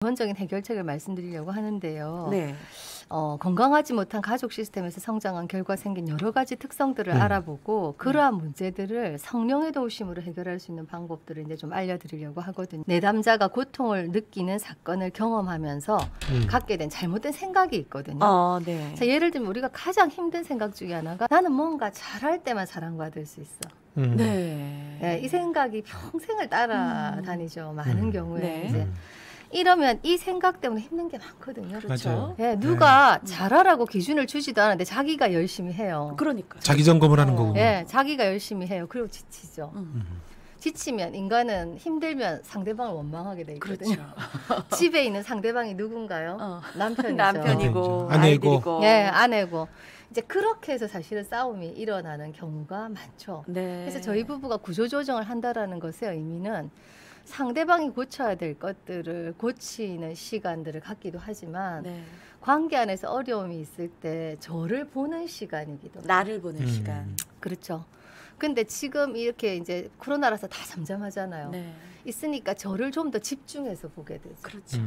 기본적인 해결책을 말씀드리려고 하는데요. 네. 건강하지 못한 가족 시스템에서 성장한 결과 생긴 여러 가지 특성들을 알아보고 그러한 문제들을 성령의 도우심으로 해결할 수 있는 방법들을 이제 좀 알려드리려고 하거든요. 내담자가 고통을 느끼는 사건을 경험하면서 갖게 된 잘못된 생각이 있거든요. 네. 자, 예를 들면 우리가 가장 힘든 생각 중에 하나가 나는 뭔가 잘할 때만 사랑받을 수 있어. 네, 이 생각이 평생을 따라다니죠. 많은 경우에 네. 이제. 이러면 이 생각 때문에 힘든 게 많거든요. 그렇죠. 네, 누가 잘하라고 기준을 주지도 않았는데 자기가 열심히 해요. 그러니까. 자기 점검을 하는 거군요. 네, 자기가 열심히 해요. 그리고 지치죠. 지치면 인간은 힘들면 상대방을 원망하게 돼 있거든요. 그렇죠. 집에 있는 상대방이 누군가요? 남편이죠. 남편이고 아내이고. 아이들이고. 네, 아내고. 이제 그렇게 해서 사실은 싸움이 일어나는 경우가 많죠. 네. 그래서 저희 부부가 구조조정을 한다라는 것의 의미는 상대방이 고쳐야 될 것들을 고치는 시간들을 갖기도 하지만 네. 관계 안에서 어려움이 있을 때 저를 보는 시간이기도 해요. 나를 보는 시간. 그렇죠. 근데 지금 이렇게 이제 코로나라서 다 잠잠하잖아요. 네. 있으니까 저를 좀 더 집중해서 보게 되죠. 그렇죠.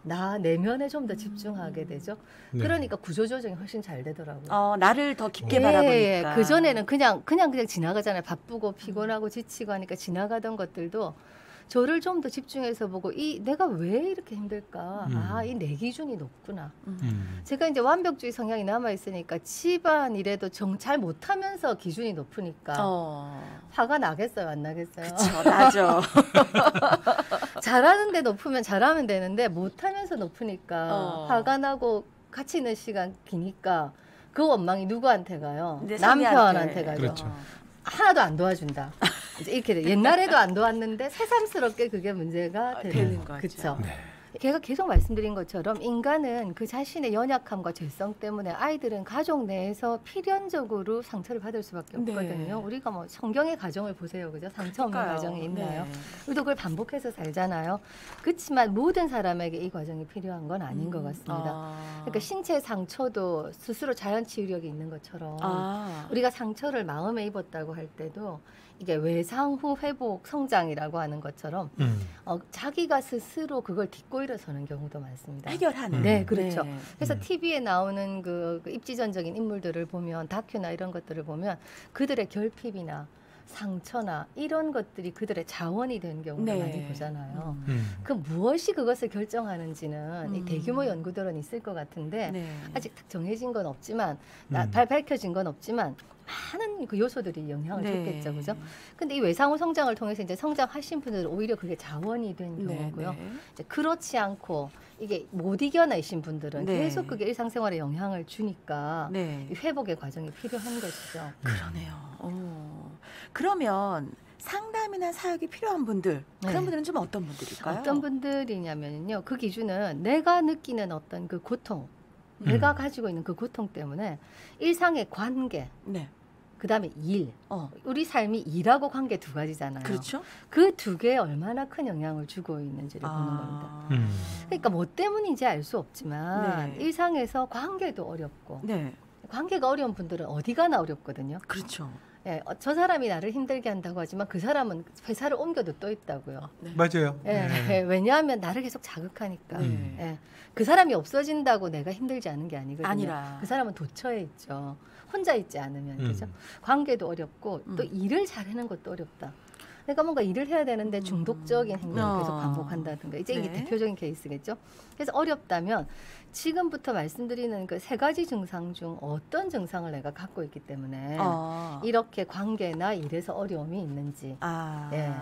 나 내면에 좀 더 집중하게 되죠. 네. 그러니까 구조조정이 훨씬 잘 되더라고요. 나를 더 깊게 바라보니까. 그 전에는 그냥 지나가잖아요. 바쁘고 피곤하고 지치고 하니까 지나가던 것들도 저를 좀 더 집중해서 보고 내가 왜 이렇게 힘들까? 이 내 기준이 높구나. 제가 이제 완벽주의 성향이 남아 있으니까 집안 일에도 잘 못하면서 기준이 높으니까 화가 나겠어요, 안 나겠어요? 그렇죠, 나죠. 잘하는데 높으면 잘하면 되는데 못하면서 높으니까 화가 나고 같이 있는 시간 기니까 그 원망이 누구한테 가요? 남편한테 가죠. 그렇죠. 하나도 안 도와준다. 이제 이렇게 돼. 옛날에도 안 도왔는데 새삼스럽게 그게 문제가 되는 거죠. 그렇죠. 네. 제가 계속 말씀드린 것처럼 인간은 그 자신의 연약함과 죄성 때문에 아이들은 가족 내에서 필연적으로 상처를 받을 수밖에 없거든요. 네. 우리가 뭐 성경의 가정을 보세요, 그죠? 상처 없는 가정이 있나요? 네. 우리도 그걸 반복해서 살잖아요. 그렇지만 모든 사람에게 이 과정이 필요한 건 아닌 것 같습니다. 그러니까 신체 상처도 스스로 자연 치유력이 있는 것처럼 우리가 상처를 마음에 입었다고 할 때도 이게 외상 후 회복 성장이라고 하는 것처럼 자기가 스스로 그걸 딛고 일어서는 경우도 많습니다. 해결하는. 네, 그렇죠. 네. 그래서 TV에 나오는 그 입지전적인 인물들을 보면 다큐나 이런 것들을 보면 그들의 결핍이나 상처나 이런 것들이 그들의 자원이 된 경우를 네. 많이 보잖아요. 음. 무엇이 그것을 결정하는지는 이 대규모 연구들은 있을 것 같은데 네. 아직 딱 정해진 건 없지만 밝혀진 건 없지만 많은 그 요소들이 영향을 네. 줬겠죠, 그죠? 근데 이 외상후 성장을 통해서 이제 성장하신 분들은 오히려 그게 자원이 된 경우고요. 네. 이제 그렇지 않고 이게 못 이겨내신 분들은 네. 계속 그게 일상생활에 영향을 주니까 네. 이 회복의 과정이 필요한 것이죠. 그러네요. 그러면 상담이나 사역이 필요한 분들, 그런 네. 분들은 좀 어떤 분들일까요? 어떤 분들이냐면요, 그 기준은 내가 느끼는 어떤 그 고통, 내가 가지고 있는 그 고통 때문에 일상의 관계, 네. 그다음에 일, 우리 삶이 일하고 관계 두 가지잖아요. 그렇죠. 그 두 개에 얼마나 큰 영향을 주고 있는지를 보는 겁니다. 그러니까 뭐 때문인지 알 수 없지만 네. 일상에서 관계도 어렵고 네. 관계가 어려운 분들은 어디 가나 어렵거든요. 그렇죠. 예, 저 사람이 나를 힘들게 한다고 하지만 그 사람은 회사를 옮겨도 또 있다고요. 맞아요. 예, 네. 왜냐하면 나를 계속 자극하니까. 네. 예, 그 사람이 없어진다고 내가 힘들지 않은 게 아니거든요. 아니라. 그 사람은 도처에 있죠. 혼자 있지 않으면 그죠? 관계도 어렵고 또 일을 잘하는 것도 어렵다. 내가 뭔가 일을 해야 되는데 중독적인 행동을 계속 반복한다든가 이제 이게 네. 대표적인 케이스겠죠. 그래서 어렵다면 지금부터 말씀드리는 그 세 가지 증상 중 어떤 증상을 내가 갖고 있기 때문에 이렇게 관계나 일에서 어려움이 있는지 예,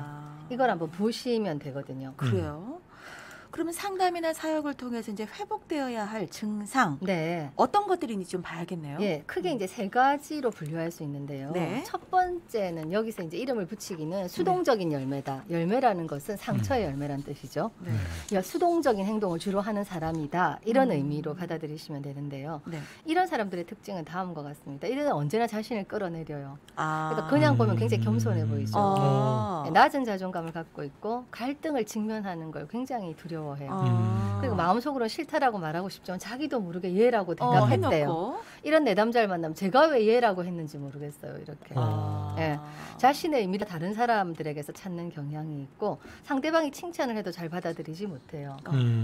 이걸 한번 보시면 되거든요. 그래요. 그러면 상담이나 사역을 통해서 이제 회복되어야 할 증상 네. 어떤 것들인지 좀 봐야겠네요. 예, 크게 이제 세 가지로 분류할 수 있는데요. 네. 첫 번째는 여기서 이제 이름을 붙이기는 수동적인 열매다. 열매라는 것은 상처의 열매란 뜻이죠. 네. 수동적인 행동을 주로 하는 사람이다. 이런 의미로 받아들이시면 되는데요. 네. 이런 사람들의 특징은 다음과 같습니다. 이들은 언제나 자신을 끌어내려요. 아. 그러니까 그냥 보면 굉장히 겸손해 보이죠. 아. 낮은 자존감을 갖고 있고 갈등을 직면하는 걸 굉장히 두려워해요. 부끄러워해요. 그리고 마음속으로는 싫다라고 말하고 싶지만 자기도 모르게 얘라고 대답했대요. 이런 내담자를 만나면 제가 왜 얘라고 했는지 모르겠어요. 이렇게. 예. 자신의 의미를 다른 사람들에게서 찾는 경향이 있고 상대방이 칭찬을 해도 잘 받아들이지 못해요.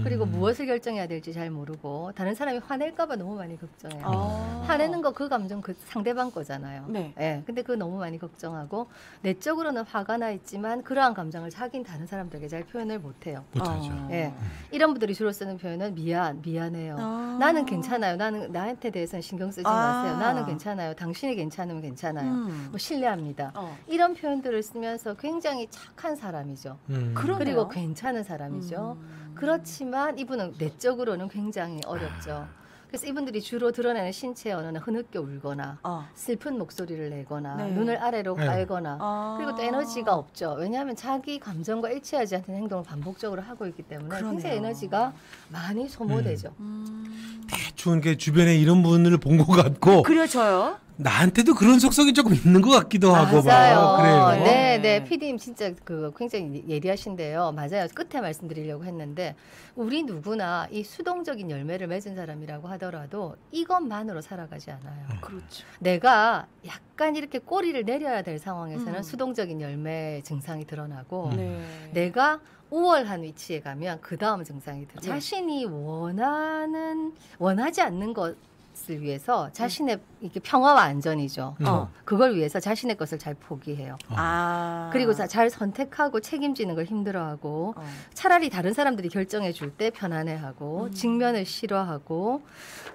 그리고 무엇을 결정해야 될지 잘 모르고 다른 사람이 화낼까 봐 너무 많이 걱정해요. 화내는 거 그 감정 그 상대방 거잖아요. 네. 예. 근데 그거 너무 많이 걱정하고 내적으로는 화가 나 있지만 그러한 감정을 자기는 다른 사람들에게 잘 표현을 못해요. 못하죠. 예. 이런 분들이 주로 쓰는 표현은 미안해요. 나는 괜찮아요. 나는 나한테 대해서는 신경 쓰지 마세요. 나는 괜찮아요. 당신이 괜찮으면 괜찮아요. 뭐 신뢰합니다. 이런 표현들을 쓰면서 굉장히 착한 사람이죠. 그리고 괜찮은 사람이죠. 그렇지만 이분은 내적으로는 굉장히 어렵죠. 그래서 이분들이 주로 드러내는 신체 언어는 흐느껴 울거나 슬픈 목소리를 내거나 눈을 아래로 깔거나 그리고 또 에너지가 없죠. 왜냐하면 자기 감정과 일치하지 않는 행동을 반복적으로 하고 있기 때문에 굉장히 에너지가 많이 소모되죠. 대충 게 주변에 이런 분을 본 것 같고 그려져요. 나한테도 그런 속성이 조금 있는 것 같기도 하고 맞아요. 그래요. 네, PD님 진짜 그 굉장히 예리하신데요. 맞아요. 끝에 말씀드리려고 했는데 우리 누구나 이 수동적인 열매를 맺은 사람이라고 하더라도 이것만으로 살아가지 않아요. 그렇죠. 내가 약간 이렇게 꼬리를 내려야 될 상황에서는 수동적인 열매 증상이 드러나고 내가 우월한 위치에 가면 그 다음 증상이 들어요. 자신이 원하지 않는 것을 위해서 자신의 이렇게 평화와 안전이죠. 그걸 위해서 자신의 것을 잘 포기해요. 그리고 잘 선택하고 책임지는 걸 힘들어하고 차라리 다른 사람들이 결정해 줄 때 편안해하고 직면을 싫어하고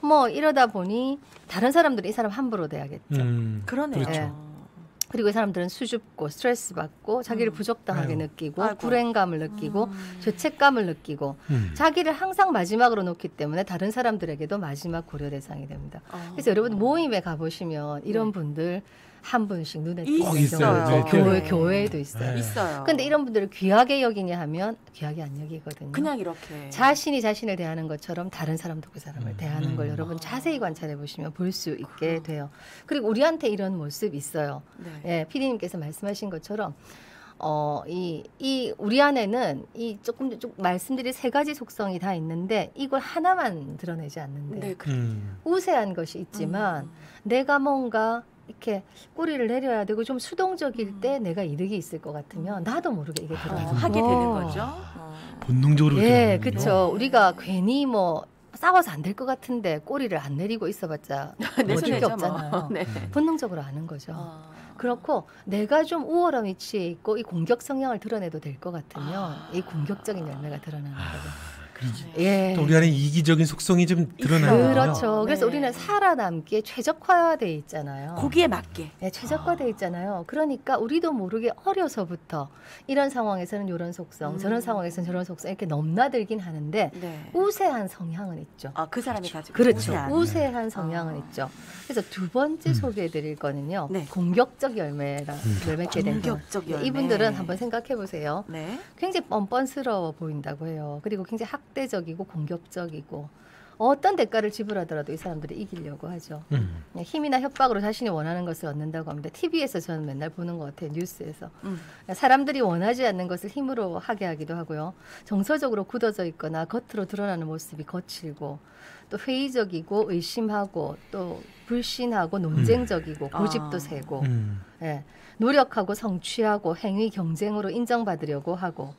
뭐 이러다 보니 다른 사람들이 이 사람 함부로 대하겠죠. 그러네요. 그렇죠. 네. 그리고 이 사람들은 수줍고 스트레스 받고 자기를 부적당하게 느끼고 불행감을 느끼고 죄책감을 느끼고 자기를 항상 마지막으로 놓기 때문에 다른 사람들에게도 마지막 고려 대상이 됩니다. 그래서 여러분 모임에 가보시면 이런 분들 한 분씩 눈에 띄는 있어요. 교회에도 있어요. 있어요. 근데 이런 분들을 귀하게 여기냐 하면 귀하게 안 여기거든요. 그냥 이렇게 자신이 자신을 대하는 것처럼 다른 사람도 그 사람을 대하는 걸 여러분 자세히 관찰해 보시면 볼 수 있게 돼요. 그리고 우리한테 이런 모습 있어요. 예, PD님께서 말씀하신 것처럼 우리 안에는 이 조금 말씀드린 세 가지 속성이 다 있는데 이걸 하나만 드러내지 않는데 우세한 것이 있지만 내가 뭔가 이렇게 꼬리를 내려야 되고 좀 수동적일 때 내가 이득이 있을 것 같으면 나도 모르게 이게 드러나요. 하게 되는 거죠. 본능적으로 예, 그렇죠. 우리가 괜히 뭐 싸워서 안 될 것 같은데 꼬리를 안 내리고 있어봤자 뭐줄 게 없잖아요. 본능적으로 아는 거죠. 그렇고 내가 좀 우월한 위치에 있고 이 공격 성향을 드러내도 될 것 같으면 이 공격적인 열매가 드러나는 거죠. 예. 또 우리 안에 이기적인 속성이 좀 드러나요. 그렇죠. 그래서 우리는 살아남기에 최적화되어 있잖아요. 거기에 맞게. 네, 최적화되어 있잖아요. 그러니까 우리도 모르게 어려서부터 이런 상황에서는 이런 속성, 저런 상황에서는 저런 속성 이렇게 넘나들긴 하는데 우세한 성향은 있죠. 그 사람이 가지고 그렇죠. 우세한 성향은 있죠. 그래서 두 번째 소개해드릴 거는요. 공격적 열매를 맺게 된 공격적 열매. 이분들은 한번 생각해 보세요. 굉장히 뻔뻔스러워 보인다고 해요. 그리고 굉장히 학대적이고 공격적이고 어떤 대가를 지불하더라도 이 사람들이 이기려고 하죠. 힘이나 협박으로 자신이 원하는 것을 얻는다고 합니다. TV에서 저는 맨날 보는 것 같아요. 뉴스에서. 사람들이 원하지 않는 것을 힘으로 하게 하기도 하고요. 정서적으로 굳어져 있거나 겉으로 드러나는 모습이 거칠고 또 회의적이고 의심하고 또 불신하고 논쟁적이고 고집도 세고 예. 노력하고 성취하고 행위 경쟁으로 인정받으려고 하고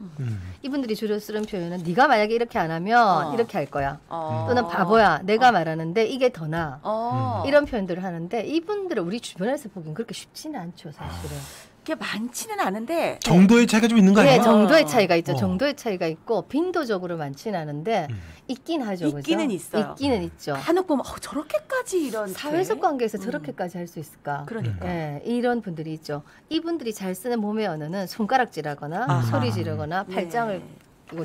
이분들이 주로 쓰는 표현은 네가 만약에 이렇게 안 하면 이렇게 할 거야. 또는 바보야. 내가 말하는데 이게 더 나아. 이런 표현들을 하는데 이분들을 우리 주변에서 보긴 그렇게 쉽지는 않죠. 사실은. 그게 많지는 않은데 정도의 차이가 좀 있는 거 아니에요? 네, 정도의 차이가 있죠. 정도의 차이가 있고 빈도적으로 많지는 않은데 있긴 하죠. 있기는 그죠? 있어요. 있기는 있죠. 간혹 보면 저렇게까지 이런 사회적 관계에서 저렇게까지 할 수 있을까? 그러니까. 예, 이런 분들이 있죠. 이분들이 잘 쓰는 몸의 언어는 손가락질하거나 소리 지르거나 팔짱을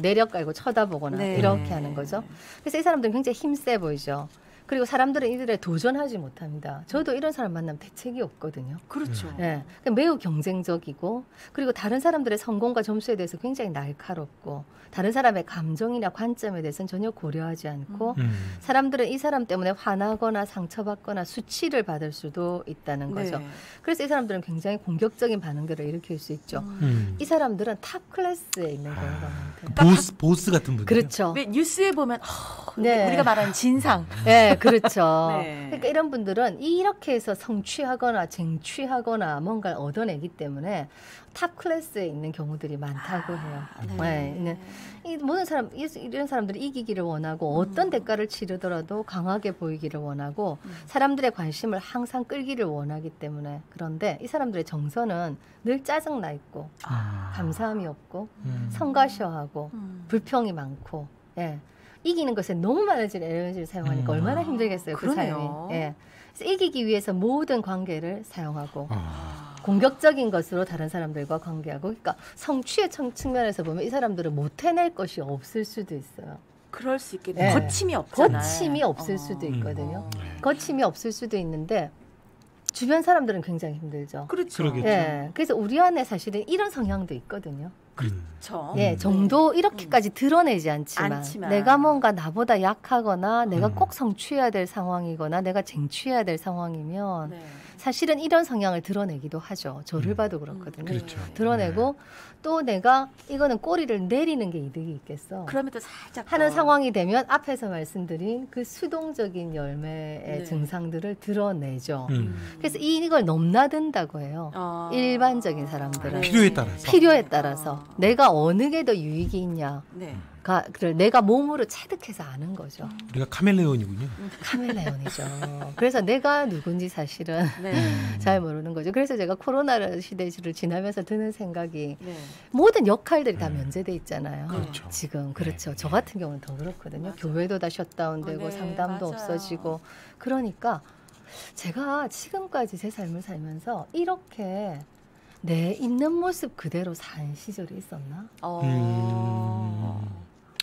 내려 깔고 쳐다보거나 이렇게 하는 거죠. 그래서 이 사람들은 굉장히 힘세 보이죠. 그리고 사람들은 이들에 도전하지 못합니다. 저도 이런 사람 만나면 대책이 없거든요. 그렇죠. 네. 매우 경쟁적이고 그리고 다른 사람들의 성공과 점수에 대해서 굉장히 날카롭고 다른 사람의 감정이나 관점에 대해서는 전혀 고려하지 않고 사람들은 이 사람 때문에 화나거나 상처받거나 수치를 받을 수도 있다는 거죠. 네. 그래서 이 사람들은 굉장히 공격적인 반응들을 일으킬 수 있죠. 이 사람들은 탑 클래스에 있는 경우가 많대요. 보스 같은 분들. 그렇죠. 왜 뉴스에 보면 네. 우리가 말하는 진상. 네, 그렇죠. 네. 그러니까 이런 분들은 이렇게 해서 성취하거나 쟁취하거나 뭔가를 얻어내기 때문에 탑 클래스에 있는 경우들이 많다고 해요. 네. 이 모든 사람 이런 사람들이 이기기를 원하고 어떤 대가를 치르더라도 강하게 보이기를 원하고 사람들의 관심을 항상 끌기를 원하기 때문에 그런데 이 사람들의 정서는 늘 짜증 나 있고 감사함이 없고 성가셔하고 불평이 많고 예. 이기는 것에 너무 많아진 에너지를 사용하니까 얼마나 힘들겠어요. 그 삶이. 예. 그래서 이기기 위해서 모든 관계를 사용하고 공격적인 것으로 다른 사람들과 관계하고 그러니까 성취의 측면에서 보면 이 사람들은 못 해낼 것이 없을 수도 있어요. 그럴 수 있겠네요. 네. 거침이 없잖아요. 거침이 없을 수도 있거든요. 거침이 없을 수도 있는데 주변 사람들은 굉장히 힘들죠. 그렇죠. 그러겠죠. 예. 그래서 우리 안에 사실은 이런 성향도 있거든요. 그렇죠. 예, 정도 이렇게까지 드러내지 않지만 내가 뭔가 나보다 약하거나 내가 꼭 성취해야 될 상황이거나 내가 쟁취해야 될 상황이면 네. 사실은 이런 성향을 드러내기도 하죠. 저를 봐도 그렇거든요. 그렇죠. 드러내고 또 내가 이거는 꼬리를 내리는 게 이득이 있겠어. 그러면 또 살짝 하는 상황이 되면 앞에서 말씀드린 그 수동적인 열매의 증상들을 드러내죠. 그래서 이걸 넘나든다고 해요. 일반적인 사람들은. 필요에 따라서. 내가 어느 게 더 유익이 있냐. 내가 몸으로 체득해서 아는 거죠. 우리가 카멜레온이군요. 카멜레온이죠. 그래서 내가 누군지 사실은 잘 모르는 거죠. 그래서 제가 코로나 시대를 지나면서 드는 생각이 모든 역할들이 다 면제돼 있잖아요. 그렇죠. 지금 그렇죠. 저 같은 경우는 더 그렇거든요. 교회도 다 셧다운되고 상담도 없어지고 그러니까 제가 지금까지 제 삶을 살면서 이렇게 내 있는 모습 그대로 산 시절이 있었나?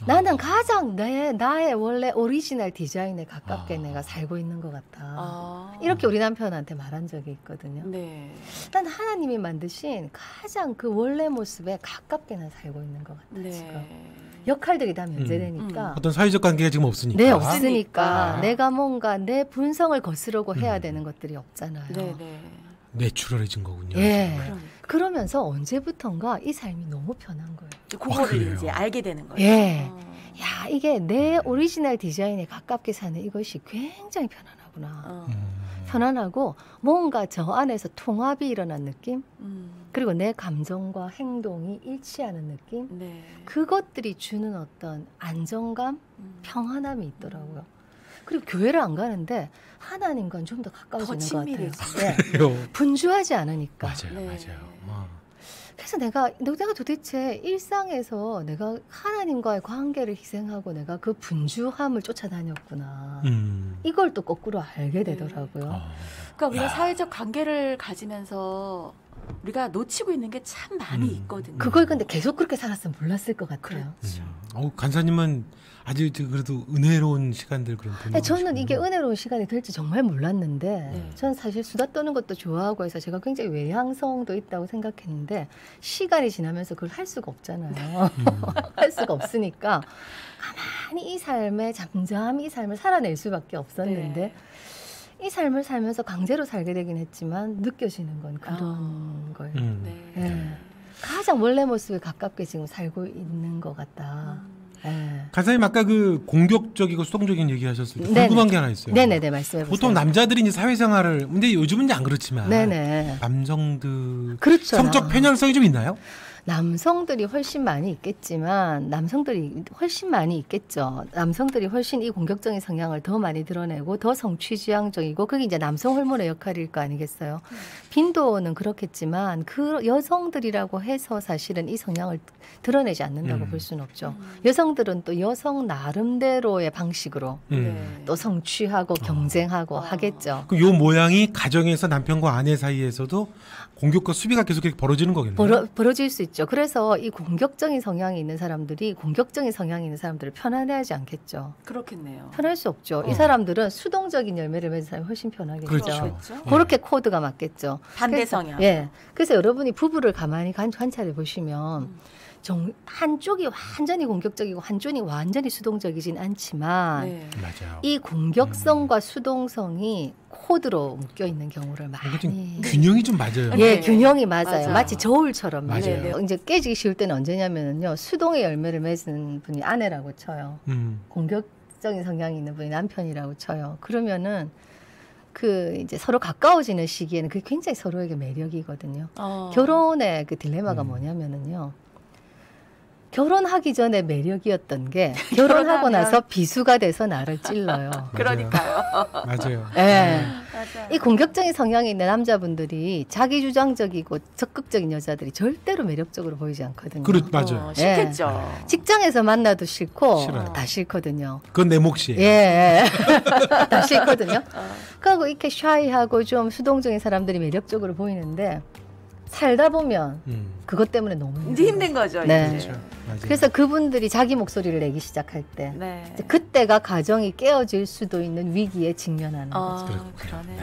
나는 가장 나의 원래 오리지널 디자인에 가깝게 내가 살고 있는 것 같아. 이렇게 우리 남편한테 말한 적이 있거든요. 난 하나님이 만드신 가장 그 원래 모습에 가깝게 난 살고 있는 것 같아. 지금. 역할들이 다 면제되니까. 어떤 사회적 관계가 지금 없으니까. 네, 없으니까. 내가 뭔가 내 분성을 거스르고 해야 되는 것들이 없잖아요. 내추럴해진 거군요. 예. 그러면서 언제부턴가 이 삶이 너무 편한 거예요. 그거를 이제 알게 되는 거예요. 예. 야, 이게 내 오리지널 디자인에 가깝게 사는 이것이 굉장히 편안하구나. 편안하고 뭔가 저 안에서 통합이 일어난 느낌? 그리고 내 감정과 행동이 일치하는 느낌? 그것들이 주는 어떤 안정감, 평안함이 있더라고요. 그리고 교회를 안 가는데 하나님과는 좀 더 가까워지는 것 같아요. 네. 분주하지 않으니까. 맞아요. 그래서 내가 도대체 일상에서 내가 하나님과의 관계를 희생하고 내가 그 분주함을 쫓아다녔구나. 이걸 또 거꾸로 알게 되더라고요. 그러니까 우리가 사회적 관계를 가지면서 우리가 놓치고 있는 게 참 많이 있거든요. 그걸 근데 계속 그렇게 살았으면 몰랐을 것 같아요. 간사님은 아주 그래도 은혜로운 시간들 그런 보내고 저는 이게 은혜로운 시간이 될지 정말 몰랐는데 저는 사실 수다 떠는 것도 좋아하고 해서 제가 굉장히 외향성도 있다고 생각했는데 시간이 지나면서 그걸 할 수가 없잖아요. 할 수가 없으니까 가만히 이 삶에 잠잠히 이 삶을 살아낼 수밖에 없었는데 이 삶을 살면서 강제로 살게 되긴 했지만 느껴지는 건 그런 거예요. 가장 원래 모습에 가깝게 지금 살고 있는 것 같다. 간사님 아까 그 공격적이고 수동적인 얘기하셨을 때 궁금한 게 하나 있어요. 네네네, 말씀해 보세요. 보통 남자들이 이제 사회생활을 근데 요즘은 이제 안 그렇지만 남성들 그렇죠. 성적 편향성이 좀 있나요? 남성들이 훨씬 많이 있겠지만 남성들이 훨씬 많이 있겠죠. 남성들이 훨씬 이 공격적인 성향을 더 많이 드러내고 더 성취지향적이고 그게 이제 남성 호르몬의 역할일 거 아니겠어요. 빈도는 그렇겠지만 그 여성들이라고 해서 사실은 이 성향을 드러내지 않는다고 볼 수는 없죠. 여성들은 또 여성 나름대로의 방식으로 또 성취하고 경쟁하고 하겠죠. 그 요 모양이 가정에서 남편과 아내 사이에서도 공격과 수비가 계속 이렇게 벌어지는 거겠네요. 벌어질 수 있죠. 있죠. 그래서 이 공격적인 성향이 있는 사람들이 공격적인 성향이 있는 사람들을 편안해하지 않겠죠. 그렇겠네요. 편할 수 없죠. 이 사람들은 수동적인 열매를 맺은 사람이 훨씬 편하겠죠. 그렇죠. 그렇게 코드가 맞겠죠. 반대 성향. 예. 그래서 여러분이 부부를 가만히 관찰해 보시면 한쪽이 완전히 공격적이고 한쪽이 완전히 수동적이진 않지만 네. 맞아요. 이 공격성과 수동성이 코드로 묶여 있는 경우를 많이 균형이 좀 맞아요. 예, 네. 균형이 맞아요. 맞아. 마치 저울처럼 맞아요. 네, 네. 이제 깨지기 쉬울 때는 언제냐면요. 수동의 열매를 맺은 분이 아내라고 쳐요. 공격적인 성향이 있는 분이 남편이라고 쳐요. 그러면은 그 이제 서로 가까워지는 시기에는 그게 굉장히 서로에게 매력이거든요. 결혼의 그 딜레마가 뭐냐면은요. 결혼하기 전에 매력이었던 게 결혼하고 나서 비수가 돼서 나를 찔러요. 그러니까요. 맞아요. 네. 맞아요. 이 공격적인 성향이 있는 남자분들이 자기 주장적이고 적극적인 여자들이 절대로 매력적으로 보이지 않거든요. 맞아요. 싫겠죠. 직장에서 만나도 싫고 싫어요. 다 싫거든요. 그건 내 몫이에요. 예, 다 싫거든요. 그리고 이렇게 샤이하고 좀 수동적인 사람들이 매력적으로 보이는데 살다 보면 그것 때문에 너무 힘든 거죠. 네. 이제. 그렇죠. 맞아요. 그래서 그분들이 자기 목소리를 내기 시작할 때 네. 이제 그때가 가정이 깨어질 수도 있는 위기에 직면하는 거죠. 그러네요.